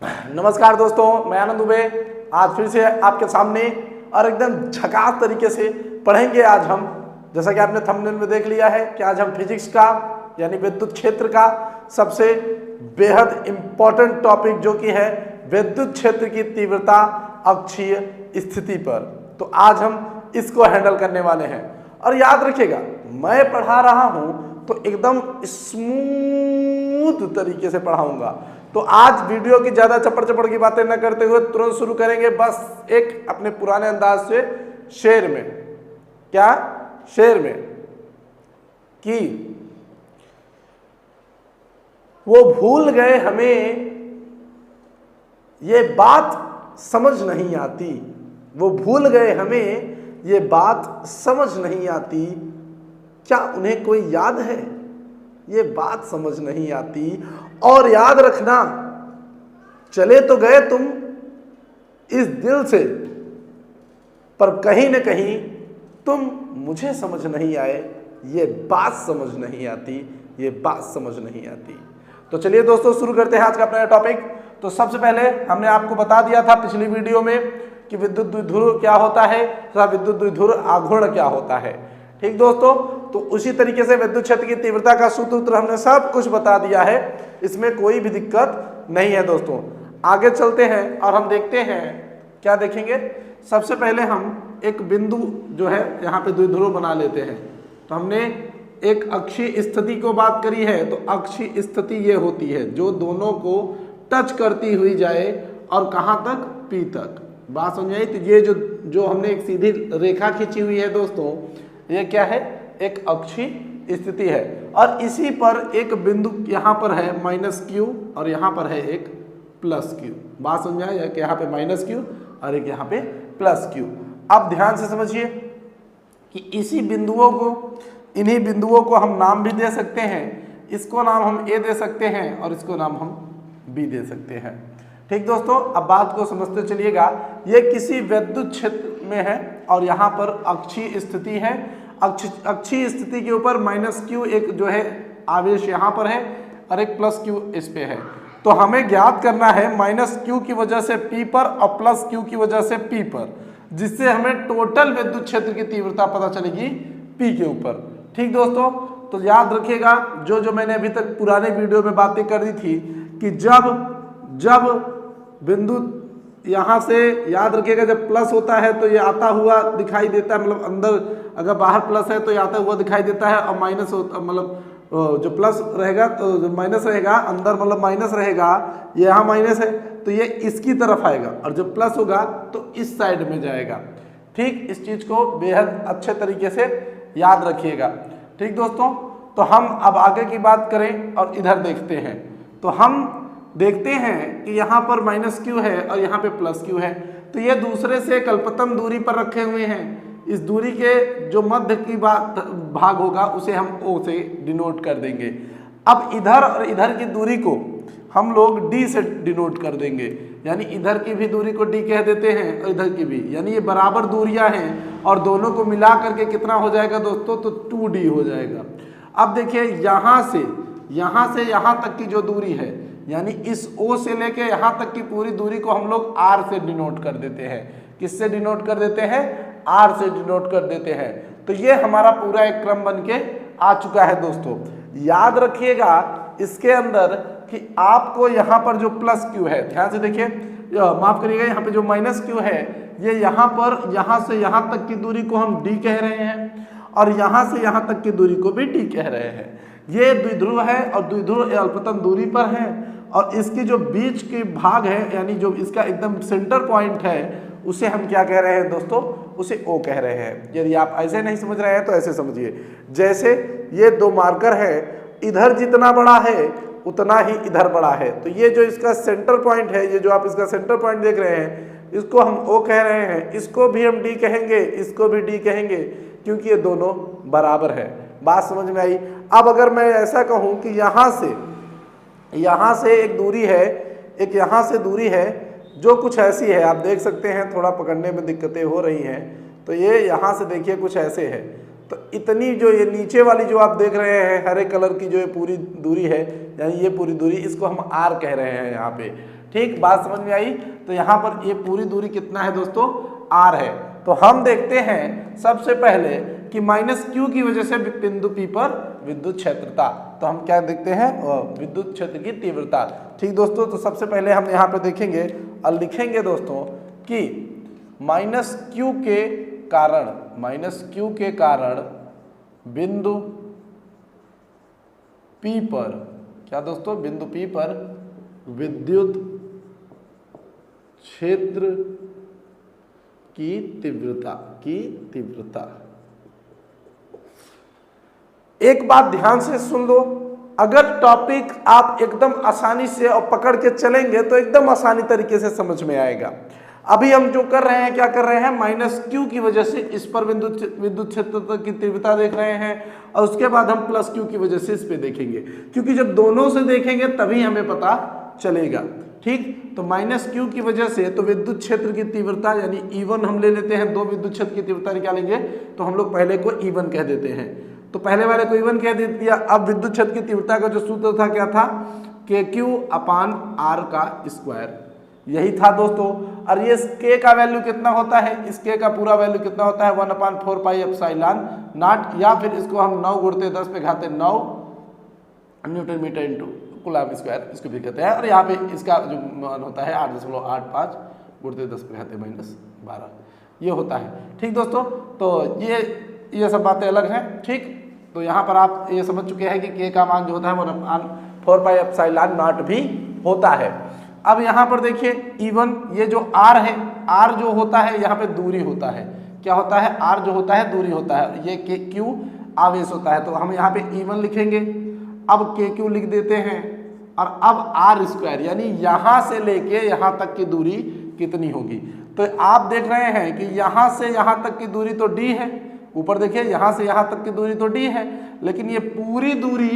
नमस्कार दोस्तों, मैं आनंद दुबे आज फिर से आपके सामने और एकदम झकास तरीके से पढ़ेंगे। आज हम, जैसा कि आपने थंबनेल में देख लिया है, कि आज हम फिजिक्स का यानी विद्युत क्षेत्र का सबसे बेहद इंपॉर्टेंट टॉपिक जो कि है विद्युत क्षेत्र की तीव्रता अक्षीय स्थिति पर, तो आज हम इसको हैंडल करने वाले हैं। और याद रखिएगा, मैं पढ़ा रहा हूं तो एकदम स्मूथ तरीके से पढ़ाऊंगा। तो आज वीडियो की ज्यादा चपड़ चपड़ की बातें न करते हुए तुरंत शुरू करेंगे, बस एक अपने पुराने अंदाज से शेर में, क्या शेर में, कि वो भूल गए हमें ये बात समझ नहीं आती, वो भूल गए हमें ये बात समझ नहीं आती, क्या उन्हें कोई याद है ये बात समझ नहीं आती। और याद रखना, चले तो गए तुम इस दिल से, पर कहीं न कहीं तुम मुझे समझ नहीं आए, ये बात समझ नहीं आती, ये बात समझ नहीं आती। तो चलिए दोस्तों, शुरू करते हैं आज का अपना टॉपिक। तो सबसे पहले हमने आपको बता दिया था पिछली वीडियो में कि विद्युत द्विध्रुव क्या होता है तथा विद्युत द्विध्रुव आघूर्ण क्या होता है। ठीक दोस्तों, तो उसी तरीके से विद्युत क्षेत्र की तीव्रता का सूत्र हमने सब कुछ बता दिया है, इसमें कोई भी दिक्कत नहीं है। दोस्तों आगे चलते हैं और हम देखते हैं, क्या देखेंगे। सबसे पहले हम एक बिंदु जो है यहाँ पे द्विध्रुव बना लेते हैं। तो हमने एक अक्षीय स्थिति को बात करी है, तो अक्षीय स्थिति ये होती है जो दोनों को टच करती हुई जाए, और कहाँ तक, पी तक। बात समझ आई। तो ये जो हमने एक सीधी रेखा खींची हुई है दोस्तों, ये क्या है, एक अक्षीय स्थिति है। और इसी पर एक बिंदु यहाँ पर है -q और यहाँ पर है एक +q। बात समझ आए, कि यहाँ पे -q और एक यहाँ पे +q। अब ध्यान से समझिए कि इसी बिंदुओं को, इन्हीं बिंदुओं को हम नाम भी दे सकते हैं। इसको नाम हम A दे सकते हैं और इसको नाम हम B दे सकते हैं। ठीक दोस्तों, अब बात को समझते चलिएगा। ये किसी विद्युत क्षेत्र में है और यहाँ पर अक्षीय स्थिति है। अक्षीय स्थिति के ऊपर -q एक जो है आवेश यहाँ पर है और एक +q इस पे है। तो हमें ज्ञात करना है -q की वजह से P पर और +q की वजह से P पर, जिससे हमें टोटल विद्युत क्षेत्र की तीव्रता पता चलेगी P के ऊपर। ठीक दोस्तों, तो याद रखिएगा जो मैंने अभी तक पुराने वीडियो में बातें कर दी थी, कि जब बिंदु यहाँ से, याद रखिएगा, जब प्लस होता है तो ये आता हुआ दिखाई देता है, मतलब अंदर अगर बाहर प्लस है तो ये आता हुआ दिखाई देता है, और माइनस होता, मतलब जो प्लस रहेगा तो जो माइनस रहेगा अंदर, मतलब माइनस रहेगा, ये यहाँ माइनस है तो ये इसकी तरफ आएगा, और जब प्लस होगा तो इस साइड में जाएगा। ठीक, इस चीज को बेहद अच्छे तरीके से याद रखिएगा। ठीक दोस्तों, तो हम अब आगे की बात करें और इधर देखते हैं। तो हम देखते हैं कि यहाँ पर -q है और यहाँ पे +q है, तो ये दूसरे से कल्पतम दूरी पर रखे हुए हैं। इस दूरी के जो मध्य की भाग होगा उसे हम O से डिनोट कर देंगे। अब इधर और इधर की दूरी को हम लोग D से डिनोट कर देंगे, यानी इधर की भी दूरी को D कह देते हैं और इधर की भी, यानी ये बराबर दूरियां हैं और दोनों को मिला करके कितना हो जाएगा दोस्तों, तो 2D हो जाएगा। अब देखिए, यहाँ से यहाँ तक की जो दूरी है, यानी इस O से लेके यहाँ तक की पूरी दूरी को हम लोग R से डिनोट कर देते हैं। किससे डिनोट कर देते हैं, R से डिनोट कर देते हैं। तो ये हमारा पूरा एक क्रम बन के आ चुका है दोस्तों। याद रखिएगा इसके अंदर कि आपको यहाँ पर जो +q है, ध्यान से देखिए, माफ करिएगा, यहाँ पे जो -q है, ये यहाँ पर, यहाँ से यहाँ तक की दूरी को हम D कह रहे हैं, और यहाँ से यहाँ तक की दूरी को भी D कह रहे हैं। ये द्विध्रुव है और द्विध्रुव अल्पतम दूरी पर है, और इसकी जो बीच की भाग है, यानी जो इसका एकदम सेंटर पॉइंट है, उसे हम क्या कह रहे हैं दोस्तों, उसे O कह रहे हैं। यदि आप ऐसे नहीं समझ रहे हैं तो ऐसे समझिए, जैसे ये दो मार्कर है, इधर जितना बड़ा है उतना ही इधर बड़ा है। तो ये जो इसका सेंटर पॉइंट है, ये जो आप इसका सेंटर पॉइंट देख रहे हैं, इसको हम O कह रहे हैं, इसको भी हम D कहेंगे, इसको भी D कहेंगे, क्योंकि ये दोनों बराबर है। बात समझ में आई। अब अगर मैं ऐसा कहूँ कि यहाँ से एक दूरी है, एक यहाँ से दूरी है जो कुछ ऐसी है, आप देख सकते हैं, थोड़ा पकड़ने में दिक्कतें हो रही हैं। तो ये यहाँ से देखिए कुछ ऐसे है, तो इतनी जो ये नीचे वाली जो आप देख रहे हैं हरे कलर की जो ये पूरी दूरी है, यानी ये पूरी दूरी, इसको हम r कह रहे हैं यहाँ पे। ठीक, बात समझ में आई? तो यहाँ पर ये पूरी दूरी कितना है दोस्तों? r है। तो हम देखते हैं सबसे पहले कि माइनस क्यू की वजह से बिंदु P पर विद्युत क्षेत्रता। तो हम क्या देखते हैं? विद्युत क्षेत्र की तीव्रता। ठीक दोस्तों, तो सबसे पहले हम यहाँ पे देखेंगे और लिखेंगे दोस्तों कि माइनस क्यू के कारण बिंदु P पर, क्या दोस्तों? बिंदु P पर विद्युत क्षेत्र की तीव्रता। एक बात ध्यान से सुन लो, अगर टॉपिक आप एकदम आसानी से और पकड़ के चलेंगे तो एकदम आसानी तरीके से समझ में आएगा। अभी हम जो कर रहे हैं, क्या कर रहे हैं? माइनस क्यू की वजह से इस पर विद्युत क्षेत्र की तीव्रता देख रहे हैं, और उसके बाद हम प्लस क्यू की वजह से इस पे देखेंगे, क्योंकि जब दोनों से देखेंगे तभी हमें पता चलेगा। ठीक, तो माइनस क्यू की वजह से तो विद्युत क्षेत्र की तीव्रता यानी E1 हम ले लेते हैं, दो विद्युत क्षेत्र की तीव्रता निकालेंगे तो हम लोग पहले को E1 कह देते हैं, तो पहले वाले को E1 कह दिया। अब विद्युत क्षेत्र की तीव्रता का जो सूत्र था क्या था? KQ/R का स्क्वायर, यही था दोस्तों। और ये K का वैल्यू कितना होता है? इस K का पूरा वैल्यू कितना होता है? 1/4πε0, या फिर इसको हम 9 गुणते 10 पे घाते 9 newton metre into coulomb square इसको भी कहते हैं। और यहाँ पे इसका जो मान होता है 8.85 गुणते 10 पे घाते -12, ये होता है। ठीक दोस्तों, तो ये सब बातें अलग हैं। ठीक, तो यहाँ पर आप ये समझ चुके हैं कि K का मान जो होता है 1/4πε0 भी होता है। अब यहाँ पर देखिए E1, ये जो R है, R जो होता है यहाँ पे दूरी होता है। क्या होता है? R जो होता है दूरी होता है, ये Q आवेश होता है। तो हम यहाँ पे E1 लिखेंगे, अब KQ लिख देते हैं, और अब R स्क्वायर यानी यहाँ से लेके यहाँ तक की दूरी कितनी होगी। तो आप देख रहे हैं कि यहाँ से यहाँ तक की दूरी तो D है, ऊपर देखिए यहाँ से यहाँ तक की दूरी तो D है, लेकिन ये पूरी दूरी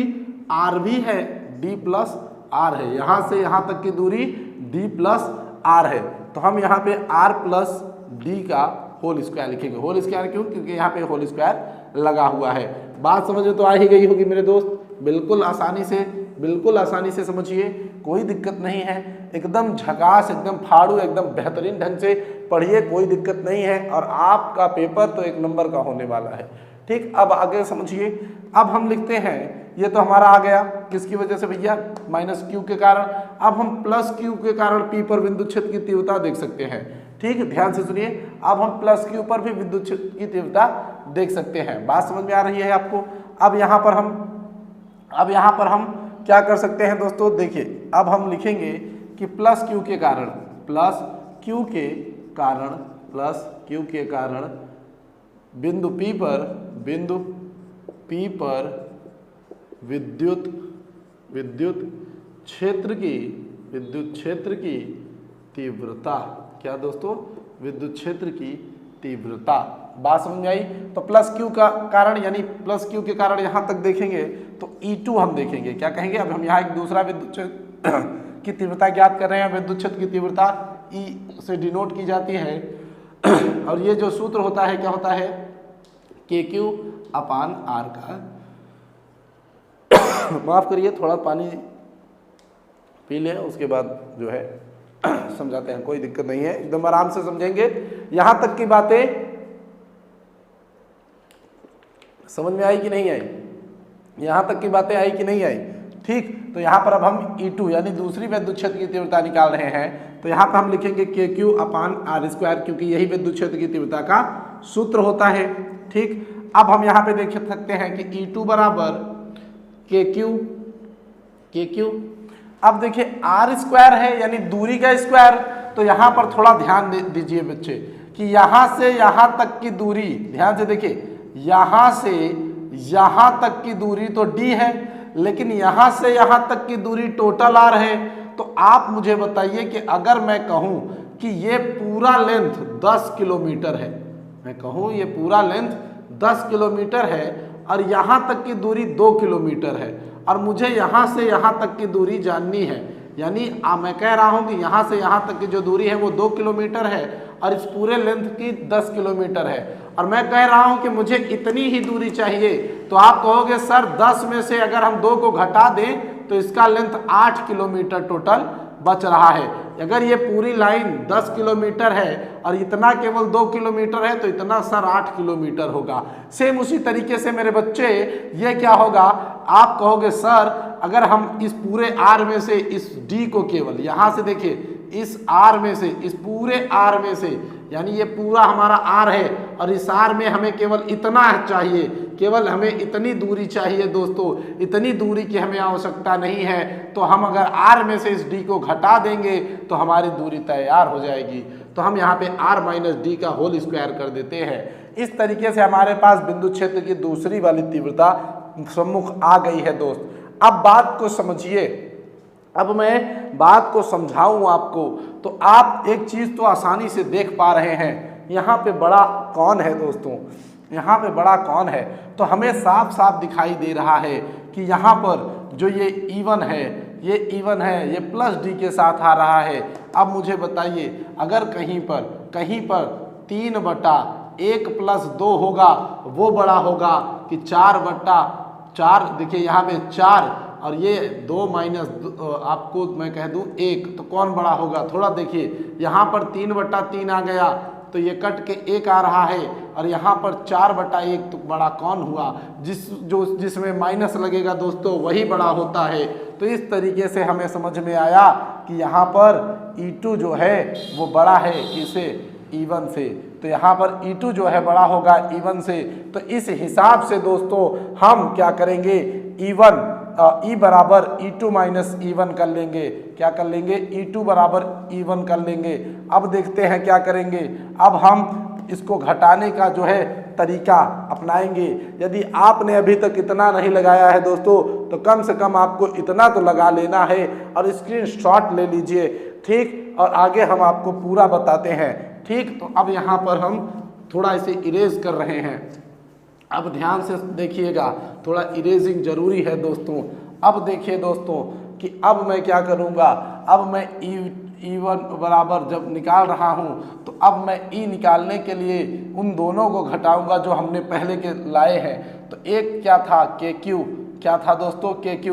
R भी है, D+R है। यहाँ से यहाँ तक की दूरी D+R है, तो हम यहाँ पे R+D का होल स्क्वायर लिखेंगे। होल स्क्वायर क्यों? क्योंकि यहाँ पे होल स्क्वायर लगा हुआ है। बात समझ में तो आ ही गई होगी मेरे दोस्त, बिल्कुल आसानी से समझिए, कोई दिक्कत नहीं है, एकदम झकास, एकदम फाड़ू, एकदम बेहतरीन ढंग से पढ़िए, कोई दिक्कत नहीं है, और आपका पेपर तो 1 नंबर का होने वाला है। ठीक, अब आगे समझिए। अब हम लिखते हैं, ये तो हमारा आ गया, किसकी वजह से भैया? माइनस क्यू के कारण। अब हम प्लस क्यू के कारण P पर विद्युत क्षेत्र की तीव्रता देख सकते हैं। ठीक, ध्यान से सुनिए, अब हम प्लस क्यू पर भी विद्युत क्षेत्र की तीव्रता देख सकते हैं। बात समझ में आ रही है आपको? अब यहाँ पर हम क्या कर सकते हैं दोस्तों? देखिए, अब हम लिखेंगे कि प्लस क्यू के कारण बिंदु P पर विद्युत क्षेत्र की तीव्रता। क्या दोस्तों? विद्युत क्षेत्र की तीव्रता। बात समझ में आई? तो प्लस क्यू का कारण यानी प्लस क्यू के कारण यहाँ तक देखेंगे तो E2 हम देखेंगे। क्या कहेंगे? अब हम यहाँ एक दूसरा विद्युत क्षेत्र की तीव्रता ज्ञात कर रहे हैं। विद्युत क्षेत्र की तीव्रता E से डिनोट की जाती है, और ये जो सूत्र होता है क्या होता है? KQ/R का, माफ करिए, थोड़ा पानी पी लें, उसके बाद जो है समझाते हैं, कोई दिक्कत नहीं है, एकदम आराम से समझेंगे। यहां तक की बातें समझ में आई कि नहीं आई? यहां तक की बातें आई कि नहीं आई? ठीक, तो यहां पर अब हम E2 यानी दूसरी विद्युत क्षेत्र की तीव्रता निकाल रहे हैं। तो यहां पर हम लिखेंगे KQ/R², क्योंकि यही विद्युत क्षेत्र की तीव्रता का सूत्र होता है। ठीक, अब हम यहां पे देख सकते हैं कि E2 बराबर KQ। अब देखिए R² है यानी दूरी का स्क्वायर, तो यहां पर थोड़ा ध्यान दीजिए बच्चे कि यहां से यहां तक की दूरी, ध्यान से देखिए, यहां से यहां तक की दूरी तो D है, लेकिन यहां से यहां तक की दूरी टोटल R है। तो आप मुझे बताइए कि अगर मैं कहूं कि ये पूरा लेंथ 10 किलोमीटर है, मैं कहूं ये पूरा लेंथ 10 किलोमीटर है और यहां तक की दूरी 2 किलोमीटर है, और मुझे यहां से यहां तक की दूरी जाननी है, यानी मैं कह रहा हूं कि यहां से यहां तक की जो दूरी है वो 2 किलोमीटर है और इस पूरे लेंथ की 10 किलोमीटर है, और मैं कह रहा हूं कि मुझे इतनी ही दूरी चाहिए, तो आप कहोगे सर 10 में से अगर हम 2 को घटा दें तो इसका लेंथ 8 किलोमीटर टोटल बच रहा है। अगर ये पूरी लाइन 10 किलोमीटर है और इतना केवल 2 किलोमीटर है तो इतना सर 8 किलोमीटर होगा। सेम उसी तरीके से मेरे बच्चे ये क्या होगा, आप कहोगे सर अगर हम इस पूरे आर में से इस डी को केवल यहाँ से देखिए इस आर में से, इस पूरे आर में से, यानी ये पूरा हमारा आर है और इस आर में हमें केवल इतना चाहिए, केवल हमें इतनी दूरी चाहिए दोस्तों, इतनी दूरी की हमें आवश्यकता नहीं है। तो हम अगर आर में से इस डी को घटा देंगे तो हमारी दूरी तैयार हो जाएगी। तो हम यहाँ पे आर माइनस डी का होल स्क्वायर कर देते हैं। इस तरीके से हमारे पास बिंदु क्षेत्र की दूसरी वाली तीव्रता सम्मुख आ गई है दोस्त। अब बात को समझिए, अब मैं बात को समझाऊं आपको, तो आप एक चीज तो आसानी से देख पा रहे हैं, यहाँ पे बड़ा कौन है दोस्तों, यहाँ पे बड़ा कौन है, तो हमें साफ साफ दिखाई दे रहा है कि यहाँ पर जो ये E1 है, ये E1 है, ये प्लस डी के साथ आ रहा है। अब मुझे बताइए अगर कहीं पर 3/1 + 2 होगा वो बड़ा होगा कि 4/4, देखिए यहाँ पे 4 और ये 2 माइनस आपको मैं कह दूं 1, तो कौन बड़ा होगा? थोड़ा देखिए यहाँ पर 3/3 आ गया तो ये कट के 1 आ रहा है, और यहाँ पर 4/1 तो बड़ा कौन हुआ? जिसमें माइनस लगेगा दोस्तों वही बड़ा होता है। तो इस तरीके से हमें समझ में आया कि यहाँ पर E2 जो है वो बड़ा है किसे? E1 से। तो यहाँ पर E2 जो है बड़ा होगा E1 से। तो इस हिसाब से दोस्तों हम क्या करेंगे, E बराबर E2 माइनस E1 कर लेंगे। क्या कर लेंगे? E2 बराबर E1 कर लेंगे। अब देखते हैं क्या करेंगे। अब हम इसको घटाने का जो है तरीका अपनाएंगे। यदि आपने अभी तक इतना नहीं लगाया है दोस्तों, तो कम से कम आपको इतना तो लगा लेना है और स्क्रीनशॉट ले लीजिए, ठीक। और आगे हम आपको पूरा बताते हैं, ठीक। तो अब यहाँ पर हम थोड़ा इसे इरेज कर रहे हैं। अब ध्यान से देखिएगा, थोड़ा इरेजिंग जरूरी है दोस्तों। अब देखिए दोस्तों कि अब मैं क्या करूँगा, अब मैं E1 बराबर जब निकाल रहा हूँ तो अब मैं E निकालने के लिए उन दोनों को घटाऊंगा जो हमने पहले के लाए हैं। तो एक क्या था, KQ, क्या था दोस्तों? KQ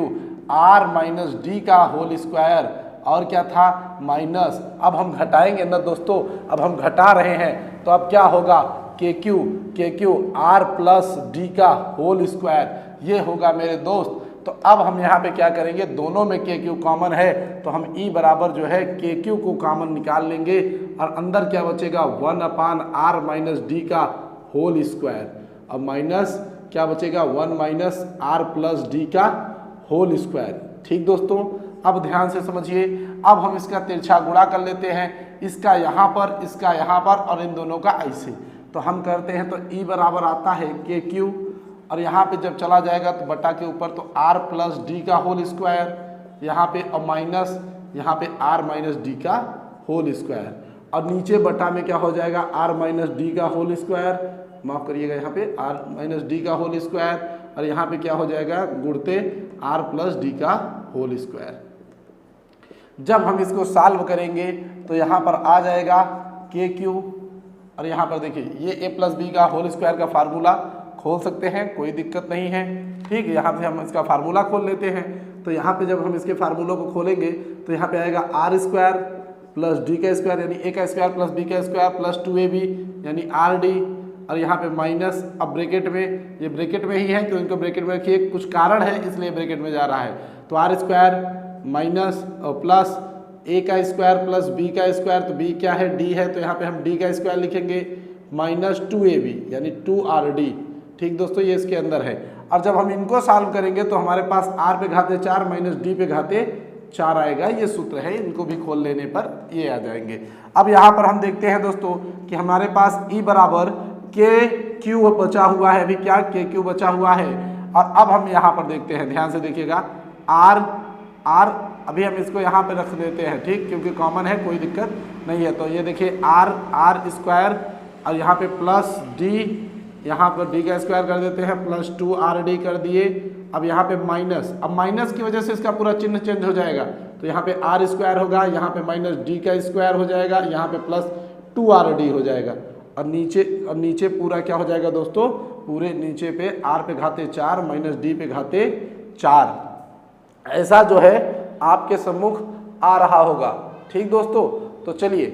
R माइनस डी का होल स्क्वायर, और क्या था? माइनस। अब हम घटाएंगे ना दोस्तों, अब हम घटा रहे हैं तो अब क्या होगा? KQ R प्लस डी का होल स्क्वायर, ये होगा मेरे दोस्त। तो अब हम यहाँ पे क्या करेंगे, दोनों में KQ कॉमन है तो हम E बराबर जो है KQ को कॉमन निकाल लेंगे, और अंदर क्या बचेगा? 1/R माइनस डी का होल स्क्वायर, अब माइनस क्या बचेगा? 1 माइनस R प्लस डी का होल स्क्वायर, ठीक दोस्तों। अब ध्यान से समझिए, अब हम इसका तिरछा गुणा कर लेते हैं, इसका यहाँ पर, इसका यहाँ पर, और इन दोनों का ऐसे। तो हम करते हैं तो E बराबर आता है KQ, और यहाँ पे जब चला जाएगा तो बटा के ऊपर तो R प्लस डी का होल स्क्वायर, यहाँ पे और माइनस, यहाँ पे R माइनस डी का होल स्क्वायर, और नीचे बटा में क्या हो जाएगा? R माइनस डी का होल स्क्वायर, माफ़ करिएगा, यहाँ पे R माइनस डी का होल स्क्वायर, और यहाँ पे क्या हो जाएगा? गुणते R प्लस डी का होल स्क्वायर। जब हम इसको सॉल्व करेंगे तो यहाँ पर आ जाएगा KQ, और यहाँ पर देखिए ये A प्लस बी का होल स्क्वायर का फार्मूला खोल सकते हैं, कोई दिक्कत नहीं है, ठीक। यहाँ पे हम इसका फार्मूला खोल लेते हैं। तो यहाँ पे जब हम इसके फार्मूलों को खोलेंगे तो यहाँ पे आएगा R स्क्वायर प्लस डी का स्क्वायर यानी A का स्क्वायर प्लस B का स्क्वायर प्लस 2AB यानी RD, और यहाँ पे माइनस, अब ब्रैकेट में, ये ब्रैकेट में ही है क्योंकि इनको ब्रैकेट में रखिए, कुछ कारण है इसलिए ब्रैकेट में जा रहा है। तो R square minus plus A का स्क्वायर प्लस B का स्क्वायर, तो B क्या है? D है, तो यहाँ पे हम D का स्क्वायर लिखेंगे, माइनस 2AB यानी 2RD, ठीक दोस्तों, ये इसके अंदर है। और जब हम इनको सॉल्व करेंगे तो हमारे पास R पे घाते 4 माइनस D पे घाते 4 आएगा, ये सूत्र है, इनको भी खोल लेने पर ये आ जाएंगे। अब यहाँ पर हम देखते हैं दोस्तों कि हमारे पास E बराबर KQ बचा हुआ है, अभी क्या? KQ बचा हुआ है। और अब हम यहाँ पर देखते हैं, ध्यान से देखिएगा, R अभी हम इसको यहाँ पे रख देते हैं, ठीक, क्योंकि कॉमन है, कोई दिक्कत नहीं है। तो ये देखिए R स्क्वायर, और यहाँ पे प्लस D, यहाँ पर D का स्क्वायर कर देते हैं, प्लस 2RD कर दिए। अब यहाँ पे माइनस, अब माइनस की वजह से इसका पूरा चिन्ह चेंज हो जाएगा, तो यहाँ पे R स्क्वायर होगा, यहाँ पे माइनस D का स्क्वायर हो जाएगा, यहाँ पे प्लस 2RD हो जाएगा। और नीचे पूरा क्या हो जाएगा दोस्तों, पूरे नीचे पे r पे घाते 4 माइनस d पे घाते 4, ऐसा जो है आपके सम्मुख आ रहा होगा। ठीक दोस्तों, तो चलिए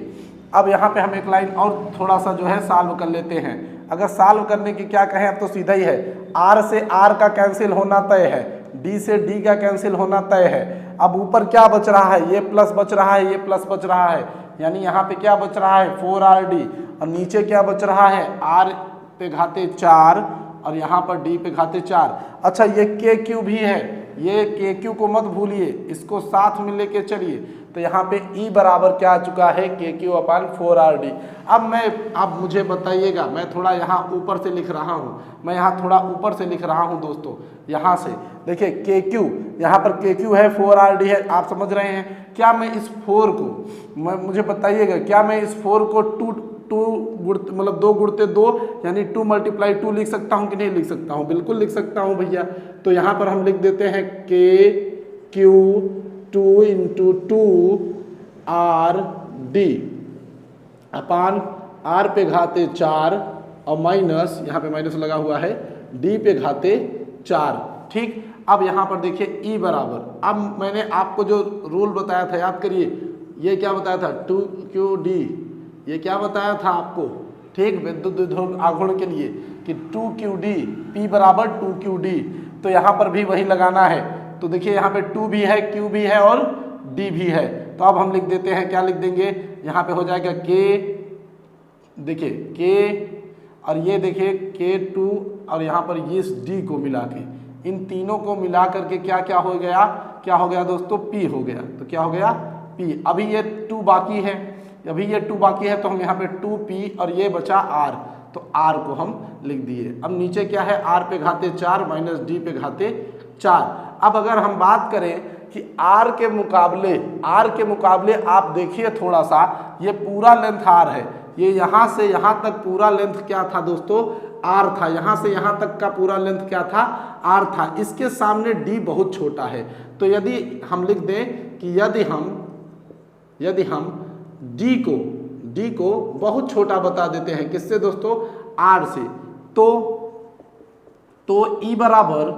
अब यहाँ पे हम एक लाइन और थोड़ा सा जो है सॉल्व कर लेते हैं। अगर सॉल्व करने की क्या कहें, अब तो सीधा ही है, r से r का कैंसिल होना तय है, d से d का कैंसिल होना तय है। अब ऊपर क्या बच रहा है, ये प्लस बच रहा है, ये प्लस बच रहा है, यानी यहाँ पे क्या बच रहा है 4rd, और नीचे क्या बच रहा है r पे घाते 4 और यहाँ पर d पे घाते 4। अच्छा ये KQ भी है, ये KQ को मत भूलिए, इसको साथ में लेके चलिए। तो यहाँ पे E बराबर क्या आ चुका है KQ अपान 4rd। अब मुझे बताइएगा, मैं थोड़ा यहाँ ऊपर से लिख रहा हूँ, मैं यहाँ थोड़ा ऊपर से लिख रहा हूँ दोस्तों। यहाँ से देखिए KQ, यहाँ पर KQ है 4rd है, आप समझ रहे हैं। क्या मैं इस 4 को, मुझे बताइएगा, क्या मैं इस 4 को 2 गुणते 2 यानी 2 मल्टीप्लाई 2 लिख सकता हूँ कि नहीं लिख सकता हूँ, बिल्कुल लिख सकता हूँ भैया। तो यहाँ पर हम लिख देते हैं KQ 2 इंटू 2rd अपान r पे घाते 4 और माइनस, यहाँ पे माइनस लगा हुआ है, d पे घाते 4। ठीक, अब यहाँ पर देखिए E बराबर, अब मैंने आपको जो रूल बताया था याद करिए, ये क्या बताया था 2qd, ये क्या बताया था आपको, ठीक, विद्युत आघूर्ण के लिए कि 2qd, P बराबर 2qd। तो यहाँ पर भी वही लगाना है। तो देखिए यहाँ पे 2 भी है, Q भी है और D भी है। तो अब हम लिख देते हैं, क्या लिख देंगे, यहाँ पे हो जाएगा K, देखिए K और ये देखिए K2 और यहाँ पर ये D को मिला के, इन तीनों को मिला करके क्या क्या हो गया दोस्तों, P हो गया। तो क्या हो गया P। अभी ये 2 बाकी है, तो हम यहाँ पे 2P और ये बचा R, तो R को हम लिख दिए। अब नीचे क्या है, R पे घाते 4 माइनस D पे घाते 4। अब अगर हम बात करें कि R के मुकाबले आप देखिए थोड़ा सा, ये पूरा लेंथ R है, ये यहाँ से यहाँ तक पूरा लेंथ क्या था दोस्तों, R था, यहाँ से यहाँ तक का पूरा लेंथ क्या था, R था। इसके सामने D बहुत छोटा है। तो यदि हम लिख दें कि यदि हम D को बहुत छोटा बता देते हैं, किससे दोस्तों, R से, तो E बराबर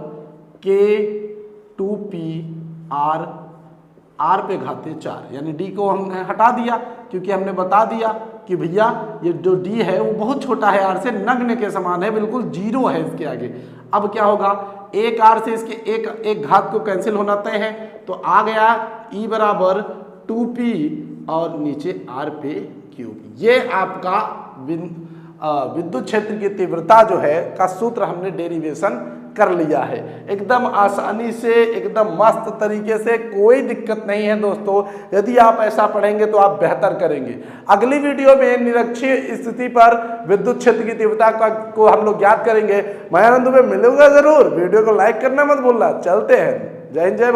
K2P R पे घाते 4, यानी D को हमने हटा दिया, क्योंकि हमने बता दिया कि भैया ये जो D है वो बहुत छोटा है, R से नगण्य के समान है, बिल्कुल 0 है इसके आगे। अब क्या होगा, एक R से इसके एक घात को कैंसिल होना तय है, तो आ गया E बराबर 2P और नीचे R पे Q। ये आपका विद्युत क्षेत्र की तीव्रता जो है का सूत्र हमने डेरिवेशन कर लिया है, एकदम आसानी से, एकदम मस्त तरीके से, कोई दिक्कत नहीं है दोस्तों। यदि आप ऐसा पढ़ेंगे तो आप बेहतर करेंगे। अगली वीडियो में निरक्षीय स्थिति पर विद्युत क्षेत्र की तीव्रता को हम लोग ज्ञात करेंगे। मैं आनंद में मिलूंगा जरूर, वीडियो को लाइक करना मत भूलना। चलते हैं, जय हिंद जय भारत।